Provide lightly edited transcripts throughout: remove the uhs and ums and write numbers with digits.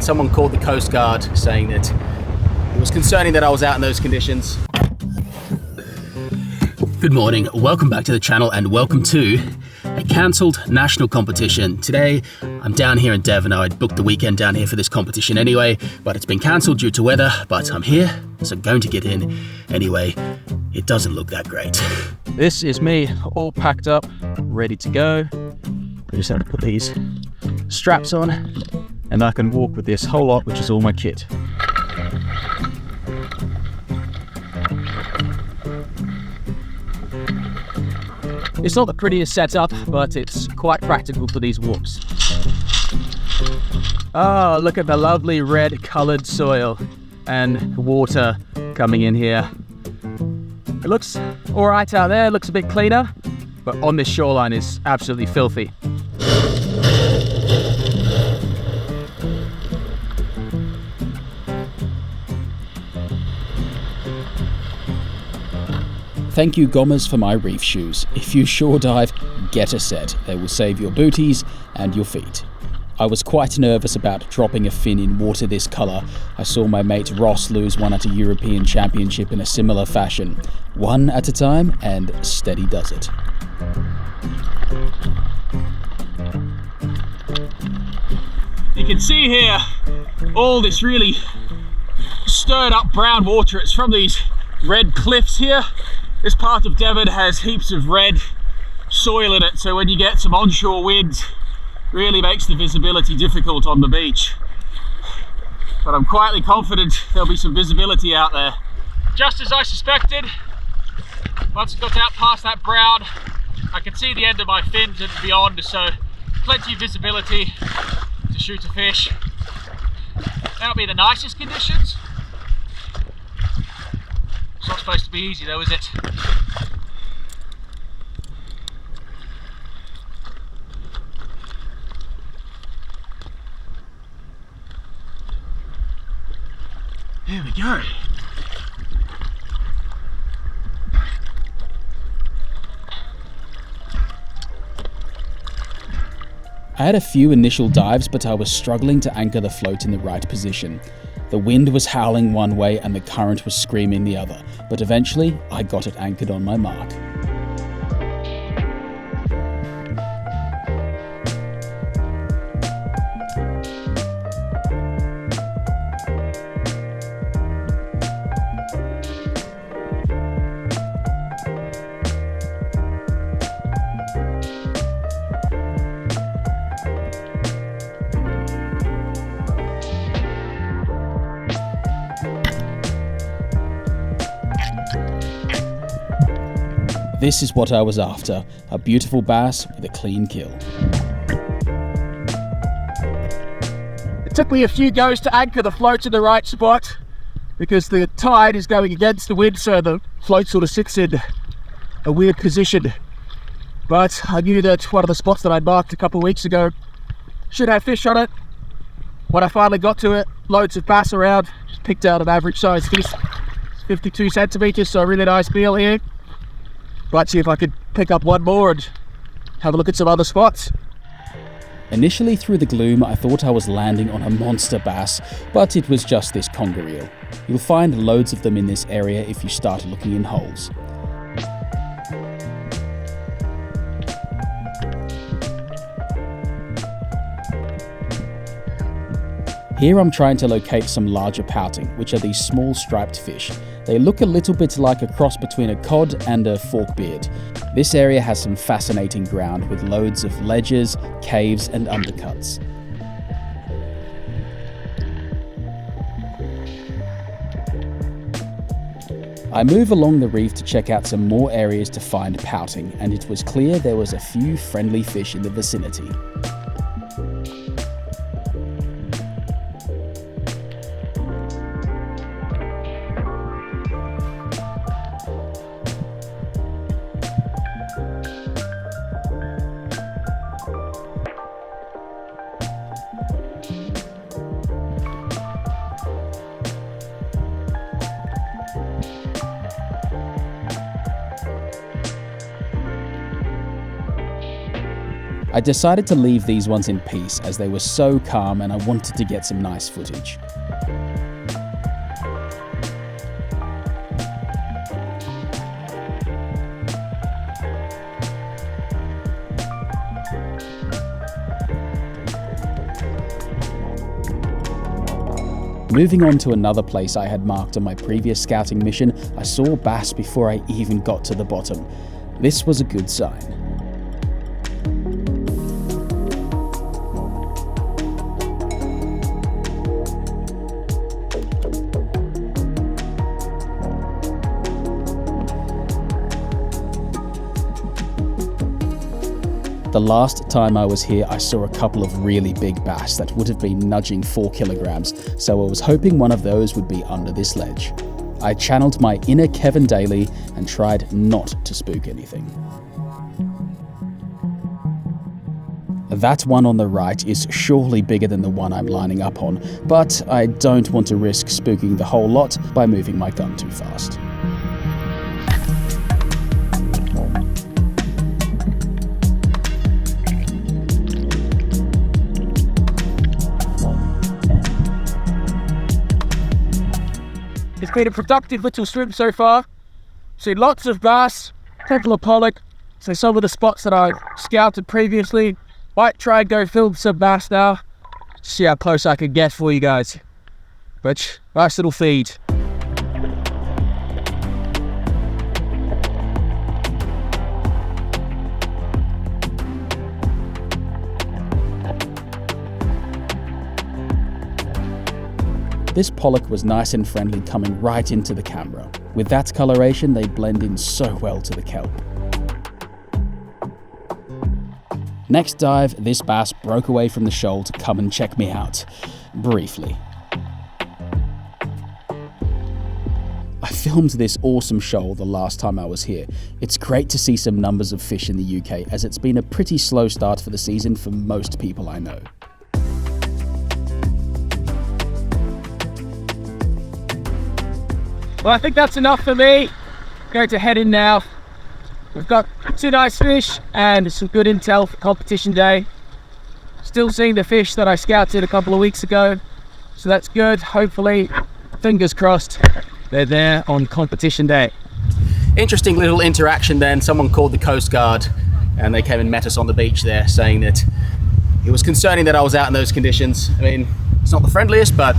someone called the Coastguard saying that it was concerning that I was out in those conditions. Good morning, welcome back to the channel and welcome to a cancelled national competition. Today, I'm down here in Devon. I'd booked the weekend down here for this competition anyway, but it's been cancelled due to weather, but I'm here, so I'm going to get in. Anyway, it doesn't look that great. This is me all packed up, ready to go. I just have to put these straps on and I can walk with this whole lot, which is all my kit. It's not the prettiest setup, but it's quite practical for these walks. Oh, look at the lovely red coloured soil and water coming in here. It looks alright out there, it looks a bit cleaner, but on this shoreline is absolutely filthy. Thank you Gommers for my reef shoes. If you shore dive, get a set. They will save your booties and your feet. I was quite nervous about dropping a fin in water this colour. I saw my mate Ross lose one at a European Championship in a similar fashion. One at a time and steady does it. You can see here all this really stirred up brown water. It's from these red cliffs here. This part of Devon has heaps of red soil in it, so when you get some onshore winds, really makes the visibility difficult on the beach. But I'm quietly confident there'll be some visibility out there. Just as I suspected, once I got out past that brown, I could see the end of my fins and beyond, so plenty of visibility to shoot a fish. That'll be the nicest conditions. It's not supposed to be easy though, is it? There we go. I had a few initial dives, but I was struggling to anchor the float in the right position. The wind was howling one way and the current was screaming the other, but eventually I got it anchored on my mark. This is what I was after, a beautiful bass with a clean kill. It took me a few goes to anchor the float in the right spot because the tide is going against the wind, so the float sort of sits in a weird position. But I knew that one of the spots that I'd marked a couple of weeks ago should have fish on it. When I finally got to it, loads of bass around, just picked out an average size fish, 52 centimeters, so a really nice meal here. Might see if I could pick up one more and have a look at some other spots. Initially through the gloom, I thought I was landing on a monster bass, but it was just this conger eel. You'll find loads of them in this area if you start looking in holes. Here I'm trying to locate some larger pouting, which are these small striped fish. They look a little bit like a cross between a cod and a forkbeard. This area has some fascinating ground with loads of ledges, caves and undercuts. I move along the reef to check out some more areas to find pouting, and it was clear there was a few friendly fish in the vicinity. I I decided to leave these ones in peace as they were so calm and I wanted to get some nice footage. Moving on to another place I had marked on my previous scouting mission, I saw bass before I even got to the bottom. This was a good sign. The last time I was here, I saw a couple of really big bass that would have been nudging 4 kilograms, so I was hoping one of those would be under this ledge. I channeled my inner Kevin Daly and tried not to spook anything. That one on the right is surely bigger than the one I'm lining up on, but I don't want to risk spooking the whole lot by moving my gun too fast. It's been a productive little swim so far. Seen lots of bass, a couple of pollock, so some of the spots that I scouted previously. Might try and go film some bass now, see how close I can get for you guys. But nice little feed. This pollock was nice and friendly coming right into the camera. With that coloration, they blend in so well to the kelp. Next dive, this bass broke away from the shoal to come and check me out. Briefly. I filmed this awesome shoal the last time I was here. It's great to see some numbers of fish in the UK, as it's been a pretty slow start for the season for most people I know. Well, I think that's enough for me. Going to head in now. We've got 2 nice fish and some good intel for competition day. Still seeing the fish that I scouted a couple of weeks ago, so that's good. Hopefully, fingers crossed, they're there on competition day. Interesting little interaction then. Someone called the Coastguard and they came and met us on the beach there, saying that it was concerning that I was out in those conditions. I mean, it's not the friendliest, but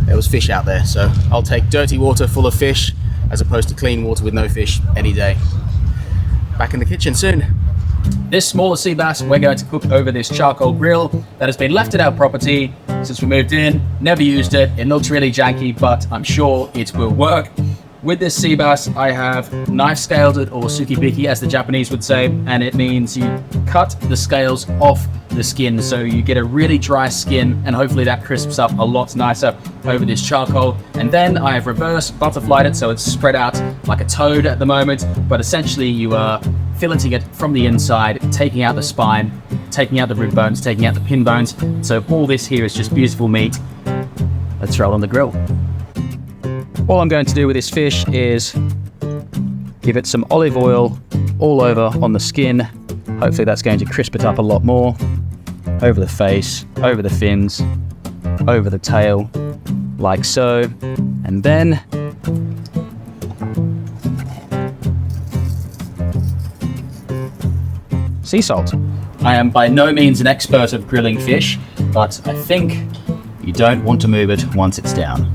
there was fish out there, so I'll take dirty water full of fish as opposed to clean water with no fish any day. Back in the kitchen soon. This smaller sea bass we're going to cook over this charcoal grill that has been left at our property since we moved in. Never used it. It looks really janky, but I'm sure it will work. With this sea bass, I have knife scaled it, or sukibiki as the Japanese would say, and it means you cut the scales off the skin so you get a really dry skin, and hopefully that crisps up a lot nicer over this charcoal. And then I have reverse butterflied it so it's spread out like a toad at the moment, but essentially you are filleting it from the inside, taking out the spine, taking out the rib bones, taking out the pin bones. So all this here is just beautiful meat. Let's throw it on the grill. All I'm going to do with this fish is give it some olive oil all over on the skin. Hopefully that's going to crisp it up a lot more. Over the face, over the fins, over the tail, like so. And then sea salt. I am by no means an expert of grilling fish, but I think you don't want to move it once it's down.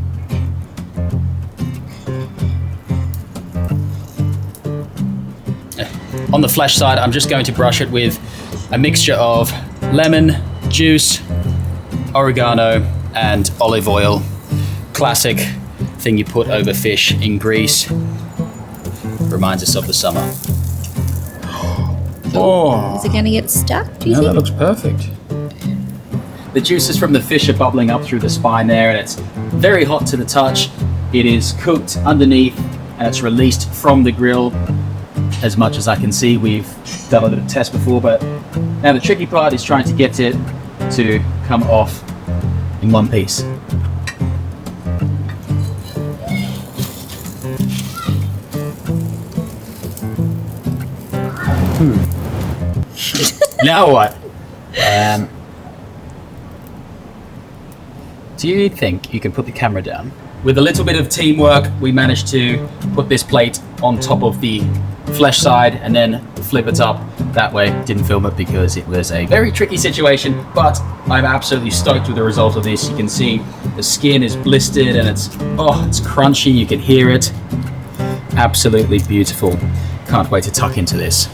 On the flesh side, I'm just going to brush it with a mixture of lemon, juice, oregano, and olive oil. Classic thing you put over fish in Greece. Reminds us of the summer. Oh, is it going to get stuck, do you think? That looks perfect. The juices from the fish are bubbling up through the spine there, and it's very hot to the touch. It is cooked underneath, and it's released from the grill. As much as I can see, we've done a little test before, but now the tricky part is trying to get it to come off in one piece. Now what? Do you think you can put the camera down? With a little bit of teamwork, we managed to put this plate on top of the flesh side and then flip it up. That way, didn't film it because it was a very tricky situation, but I'm absolutely stoked with the result of this. You can see the skin is blistered and it's crunchy, you can hear it. Absolutely beautiful. Can't wait to tuck into this.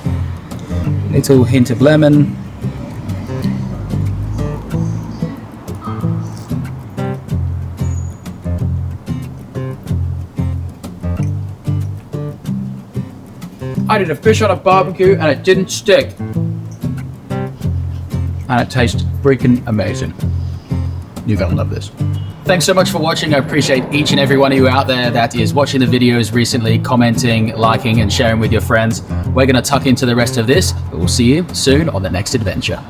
Little hint of lemon. I did a fish on a barbecue and it didn't stick. And it tastes freaking amazing. You're gonna love this. Thanks so much for watching. I appreciate each and every one of you out there that is watching the videos recently, commenting, liking, and sharing with your friends. We're gonna tuck into the rest of this, but we'll see you soon on the next adventure.